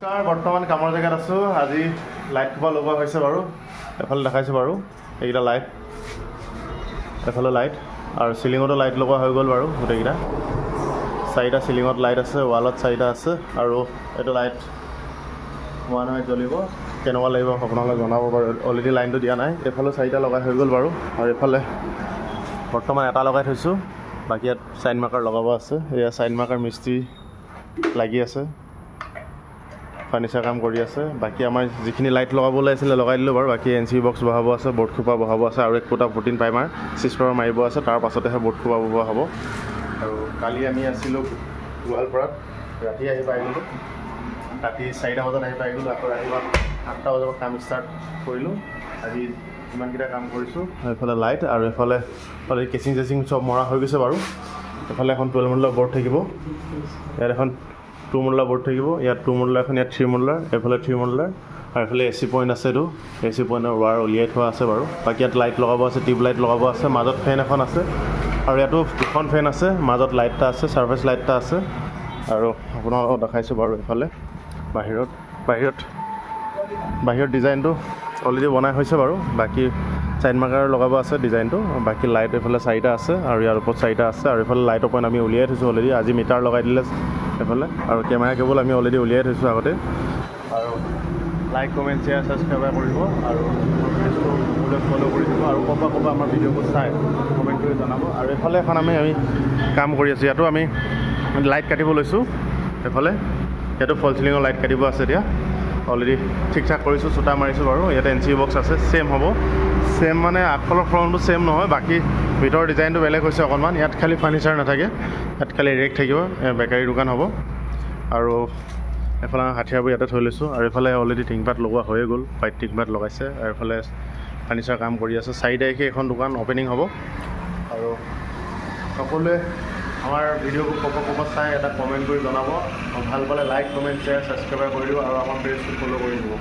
বৰ্তমান কামৰ জেগাত আছোঁ। আজি লাইট খোপা লগোৱা হৈছে বাৰু। এফালে দেখাইছোঁ বাৰু, এইকেইটা লাইট, এফালে লাইট আৰু চিলিঙতো লাইট লগোৱা হৈ গ'ল বাৰু। গোটেইকেইটা 4টা চিলিঙত লাইট আছে, ৱালত 4টা আছে আৰু এইটো লাইট হোৱা নহয় জ্বলিব। কেনেকুৱা লাগিব আপোনালোকে জনাব বাৰু। অলৰেডি লাইনটো দিয়া নাই। এইফালে 4টা লগাই হৈ গ'ল বাৰু আৰু এইফালে বৰ্তমান এটা লগাই থৈছোঁ। বাকী ইয়াত চাইন মাৰ্কাৰ লগাব আছে। এয়া চাইন মাৰ্কাৰ মিস্ত্ৰী লাগি আছে, ফাৰ্নিচাৰ কাম কৰি আছে। বাকী আমাৰ যিখিনি লাইট লগাবলৈ আছিলে লগাই দিলোঁ বাৰু। বাকী NC বক্স বহাব আছে, বৰ্ড খোপা বহাব আছে আৰু এক ফুটা 14 প্ৰাইমাৰ চিষ্টাৰ মাৰিব আছে। তাৰ পাছতেহে বৰ্ড খোপা বহোৱা হ'ব। আৰু কালি আমি আছিলোঁ গোৱালপাৰাত, ৰাতি আহি পাই গ'লোঁ। ৰাতি 4টা বজাত আহি পাই গ'লোঁ। আকৌ ৰাতিপুৱা 8টা বজাৰ পৰা কাম ষ্টাৰ্ট কৰিলোঁ। আজি ইমানকেইটা কাম কৰিছোঁ। এইফালে লাইট আৰু এইফালে কেচিং চেচিং চব মৰা হৈ গৈছে বাৰু। এইফালে এখন 12 মডেলৰ বৰ্ড থাকিব, ইয়াত এখন 2 মডেলৰ বৰ্ড থাকিব, ইয়াত 2 মডেলৰ এখন, ইয়াত 3 মডেলৰ, এইফালে 3 মডেলৰ আৰু এইফালে AC পইণ্ট আছে। এইটো AC পইণ্টৰ ৱাৰ উলিয়াই থোৱা আছে বাৰু। বাকী ইয়াত লাইট লগাব আছে, টিউব লাইট লগাব আছে, মাজত ফেন এখন আছে আৰু ইয়াতো 2খন ফেন আছে, মাজত লাইট এটা আছে, ছাৰ্ফেচ লাইট এটা আছে। আৰু আপোনালোকক দেখাইছোঁ বাৰু। এইফালে বাহিৰত ডিজাইনটো অলৰেডি বনাই হৈছে বাৰু। বাকী চাইড মাৰ্কাৰ লগাব আছে ডিজাইনটো। বাকী লাইট এইফালে 4টা আছে আৰু ইয়াৰ ওপৰত 4টা আছে আৰু এইফালে লাইটৰ পইণ্ট আমি উলিয়াই থৈছোঁ অলৰেডি। আজি মিটাৰ লগাই দিলে এইফালে আৰু কেমেৰা কেবল আমি অলৰেডি উলিয়াই থৈছোঁ আগতে। আৰু লাইক, কমেণ্ট, শ্বেয়াৰ, ছাবস্ক্ৰাইব কৰিব আৰু ভিডিঅ'টো ফ'ল' কৰি দিব আৰু ক'ৰবাত আমাৰ ভিডিঅ'বোৰ চাই কমেণ্ট কৰি জনাব। আৰু এইফালে এখন আমি কাম কৰি আছোঁ। ইয়াতো আমি লাইট কাটিব লৈছোঁ। ইয়াতো ফল চিলিঙৰ লাইট কাটিব আছে। এতিয়া অলৰেডি ঠিক ঠাক কৰিছোঁ, চোতা মাৰিছোঁ বাৰু। ইয়াতে NC বক্স আছে, ছেম হ'ব। ছেম মানে আগফালৰ ফ্ৰণ্টটো ছেম নহয়, বাকী ভিতৰৰ ডিজাইনটো বেলেগ হৈছে অকণমান। ইয়াত খালি ফাৰ্নিচাৰ নাথাকে, ইয়াত খালি ৰেক থাকিব, বেকাৰী দোকান হ'ব। আৰু এইফালে হাথিয়াৰবোৰ ইয়াতে থৈ লৈছোঁ আৰু এইফালে অলৰেডি টিংপাত লগোৱা হৈয়ে গ'ল, হোৱাইট টিংপাত লগাইছে আৰু এইফালে ফাৰ্নিচাৰ কাম কৰি আছে। 4 তাৰিখে এখন দোকান অ'পেনিং হ'ব। আৰু সকলোৱে আমাৰ ভিডিঅ'বোৰ ক'ৰবাত চাই এটা কমেণ্ট কৰি জনাব। ভাল পালে লাইক, কমেণ্ট, শ্বেয়াৰ, ছাবস্ক্ৰাইব কৰি দিব আৰু আমাৰ পেজটো ফ'ল' কৰি দিব।